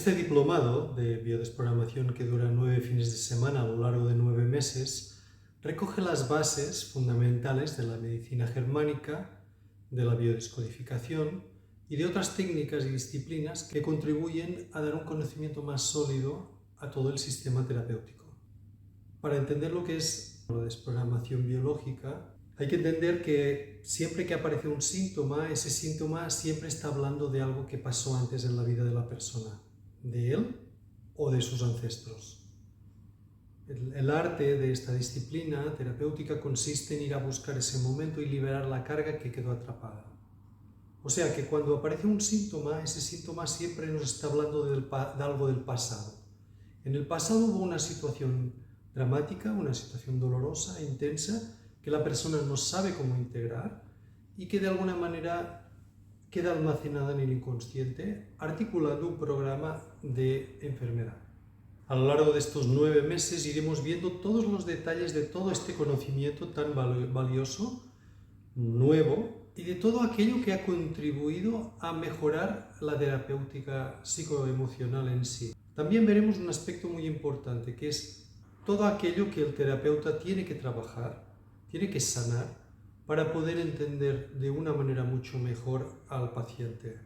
Este diplomado de biodesprogramación, que dura 9 fines de semana a lo largo de 9 meses, recoge las bases fundamentales de la medicina germánica, de la biodescodificación y de otras técnicas y disciplinas que contribuyen a dar un conocimiento más sólido a todo el sistema terapéutico. Para entender lo que es la desprogramación biológica, hay que entender que siempre que aparece un síntoma, ese síntoma siempre está hablando de algo que pasó antes en la vida de la persona, de él o de sus ancestros. El arte de esta disciplina terapéutica consiste en ir a buscar ese momento y liberar la carga que quedó atrapada. O sea que cuando aparece un síntoma, ese síntoma siempre nos está hablando de algo del pasado. En el pasado hubo una situación dramática, una situación dolorosa, intensa, que la persona no sabe cómo integrar y que de alguna manera queda almacenada en el inconsciente, articulando un programa de enfermedad. A lo largo de estos 9 meses iremos viendo todos los detalles de todo este conocimiento tan valioso, nuevo, y de todo aquello que ha contribuido a mejorar la terapéutica psicoemocional en sí. También veremos un aspecto muy importante, que es todo aquello que el terapeuta tiene que trabajar, tiene que sanar, para poder entender de una manera mucho mejor al paciente.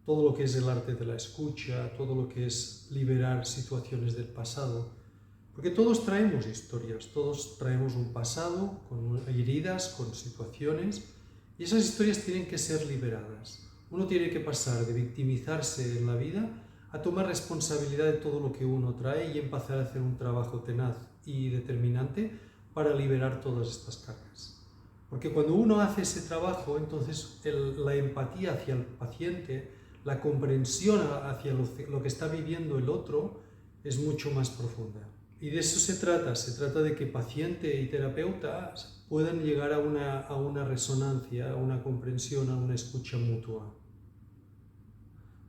Todo lo que es el arte de la escucha, todo lo que es liberar situaciones del pasado. Porque todos traemos historias, todos traemos un pasado con heridas, con situaciones, y esas historias tienen que ser liberadas. Uno tiene que pasar de victimizarse en la vida a tomar responsabilidad de todo lo que uno trae y empezar a hacer un trabajo tenaz y determinante para liberar todas estas cargas. Porque cuando uno hace ese trabajo, entonces la empatía hacia el paciente, la comprensión hacia lo que está viviendo el otro es mucho más profunda. Y de eso se trata de que paciente y terapeuta puedan llegar a una resonancia, a una comprensión, a una escucha mutua.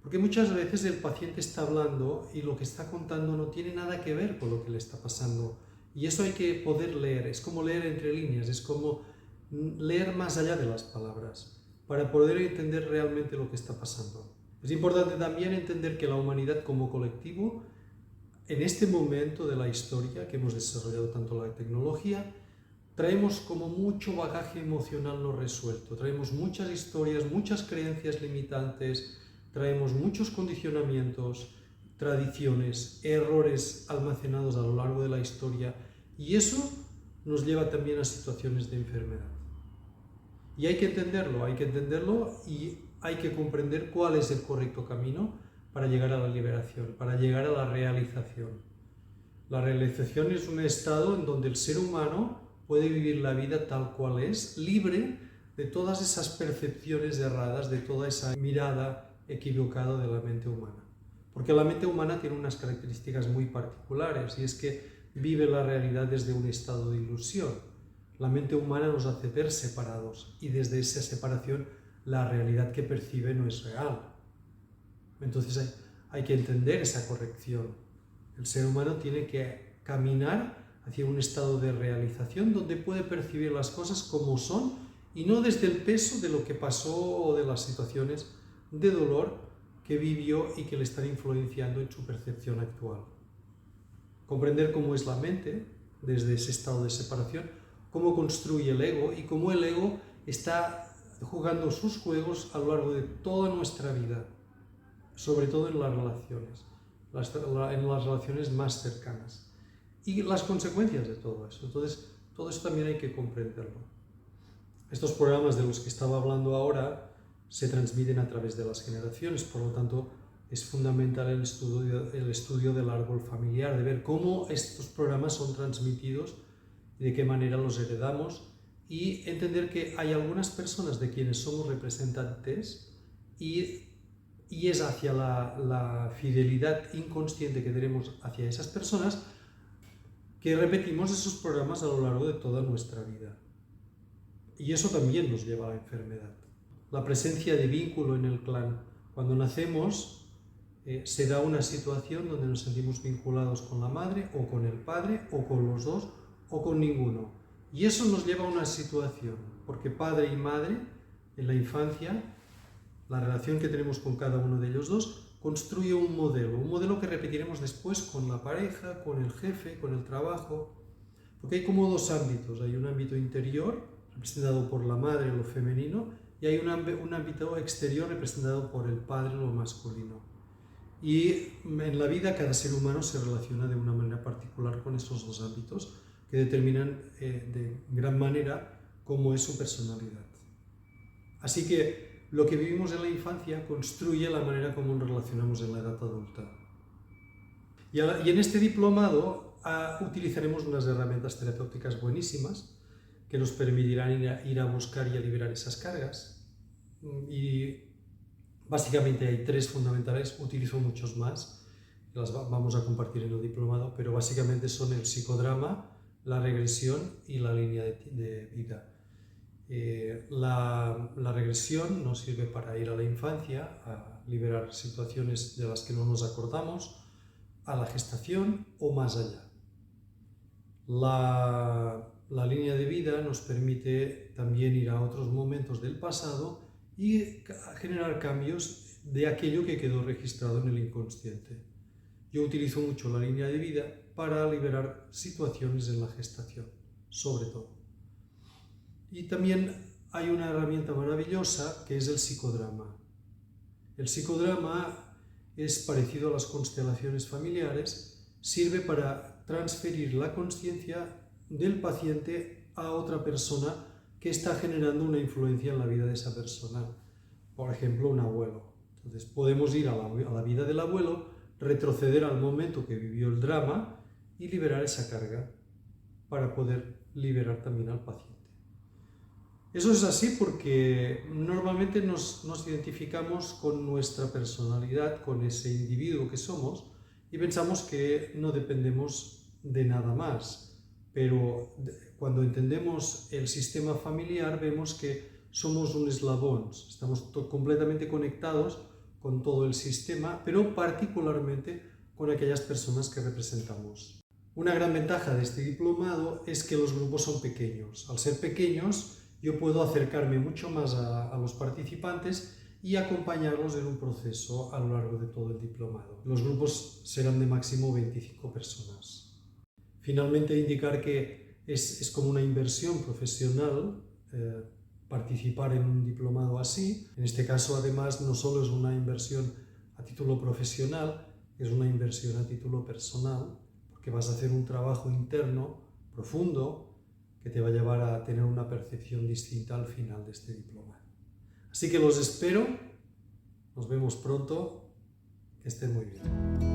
Porque muchas veces el paciente está hablando y lo que está contando no tiene nada que ver con lo que le está pasando. Y eso hay que poder leer, es como leer entre líneas, es como leer más allá de las palabras, para poder entender realmente lo que está pasando. Es importante también entender que la humanidad como colectivo, en este momento de la historia que hemos desarrollado tanto la tecnología, traemos como mucho bagaje emocional no resuelto, traemos muchas historias, muchas creencias limitantes, traemos muchos condicionamientos, tradiciones, errores almacenados a lo largo de la historia, y eso nos lleva también a situaciones de enfermedad. Y hay que entenderlo y hay que comprender cuál es el correcto camino para llegar a la liberación, para llegar a la realización. La realización es un estado en donde el ser humano puede vivir la vida tal cual es, libre de todas esas percepciones erradas, de toda esa mirada equivocada de la mente humana. Porque la mente humana tiene unas características muy particulares, y es que vive la realidad desde un estado de ilusión. La mente humana nos hace ver separados, y desde esa separación la realidad que percibe no es real. Entonces hay que entender esa corrección. El ser humano tiene que caminar hacia un estado de realización donde puede percibir las cosas como son y no desde el peso de lo que pasó o de las situaciones de dolor que vivió y que le están influenciando en su percepción actual. Comprender cómo es la mente desde ese estado de separación, cómo construye el ego y cómo el ego está jugando sus juegos a lo largo de toda nuestra vida, sobre todo en las relaciones, en las relaciones más cercanas, y las consecuencias de todo eso. Entonces, todo eso también hay que comprenderlo. Estos programas de los que estaba hablando ahora se transmiten a través de las generaciones, por lo tanto, es fundamental el estudio del árbol familiar, de ver cómo estos programas son transmitidos y de qué manera los heredamos, y entender que hay algunas personas de quienes somos representantes y es hacia la fidelidad inconsciente que tenemos hacia esas personas que repetimos esos programas a lo largo de toda nuestra vida. Y eso también nos lleva a la enfermedad. La presencia de vínculo en el clan. Cuando nacemos se da una situación donde nos sentimos vinculados con la madre o con el padre o con los dos o con ninguno. Y eso nos lleva a una situación, porque padre y madre en la infancia, la relación que tenemos con cada uno de ellos dos construye un modelo que repetiremos después con la pareja, con el jefe, con el trabajo, porque hay como dos ámbitos. Hay un ámbito interior, representado por la madre, lo femenino, y hay un ámbito exterior representado por el padre, lo masculino. Y en la vida cada ser humano se relaciona de una manera particular con esos dos ámbitos que determinan de gran manera cómo es su personalidad. Así que lo que vivimos en la infancia construye la manera como nos relacionamos en la edad adulta. Y en este diplomado utilizaremos unas herramientas terapéuticas buenísimas que nos permitirán ir a buscar y a liberar esas cargas. Y básicamente hay tres fundamentales, utilizo muchos más, que las vamos a compartir en el diplomado, pero básicamente son el psicodrama, la regresión y la línea de vida. La regresión nos sirve para ir a la infancia, a liberar situaciones de las que no nos acordamos, a la gestación o más allá. La línea de vida nos permite también ir a otros momentos del pasado y generar cambios de aquello que quedó registrado en el inconsciente. Yo utilizo mucho la línea de vida para liberar situaciones en la gestación, sobre todo. Y también hay una herramienta maravillosa que es el psicodrama. El psicodrama es parecido a las constelaciones familiares, sirve para transferir la consciencia del paciente a otra persona que está generando una influencia en la vida de esa persona. Por ejemplo, un abuelo. Entonces podemos ir a la vida del abuelo, retroceder al momento que vivió el drama y liberar esa carga para poder liberar también al paciente. Eso es así porque normalmente nos identificamos con nuestra personalidad, con ese individuo que somos y pensamos que no dependemos de nada más. Pero cuando entendemos el sistema familiar vemos que somos un eslabón, estamos completamente conectados con todo el sistema, pero particularmente con aquellas personas que representamos. Una gran ventaja de este diplomado es que los grupos son pequeños. Al ser pequeños, yo puedo acercarme mucho más a los participantes y acompañarlos en un proceso a lo largo de todo el diplomado. Los grupos serán de máximo 25 personas. Finalmente, indicar que es como una inversión profesional participar en un diplomado así. En este caso, además, no solo es una inversión a título profesional, es una inversión a título personal, porque vas a hacer un trabajo interno profundo que te va a llevar a tener una percepción distinta al final de este diploma. Así que los espero, nos vemos pronto, que estén muy bien.